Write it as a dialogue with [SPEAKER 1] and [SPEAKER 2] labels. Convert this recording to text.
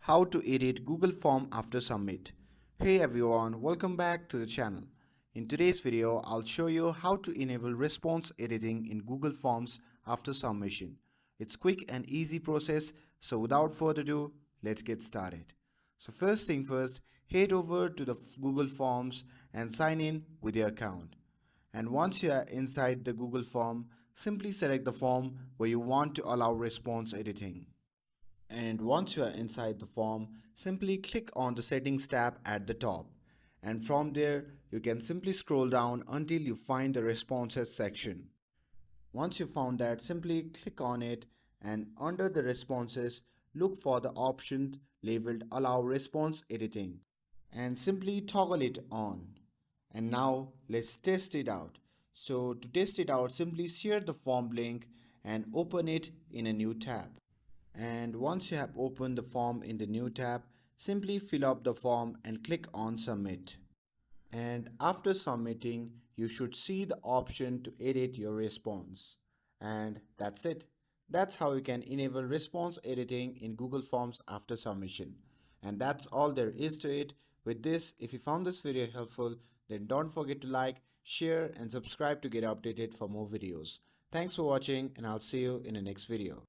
[SPEAKER 1] How to edit Google Form after submit. Hey everyone, welcome back to the channel. In today's video, I'll show you how to enable response editing in Google Forms after submission. It's quick and easy process, so without further ado, let's get started. So first thing first, head over to the Google Forms and sign in with your account. And once you are inside the Google form, simply select the form where you want to allow response editing. And once you are inside the form, simply click on the settings tab at the top. And from there, you can simply scroll down until you find the responses section. Once you found that, simply click on it and under the responses, look for the option labeled allow response editing and simply toggle it on. And now let's test it out. So to test it out, simply share the form link and open it in a new tab. And once you have opened the form in the new tab, simply fill up the form and click on submit. And after submitting, you should see the option to edit your response. And that's it. That's how you can enable response editing in Google Forms after submission. And that's all there is to it. With this, if you found this video helpful, then don't forget to like, share and subscribe to get updated for more videos. Thanks for watching and I'll see you in the next video.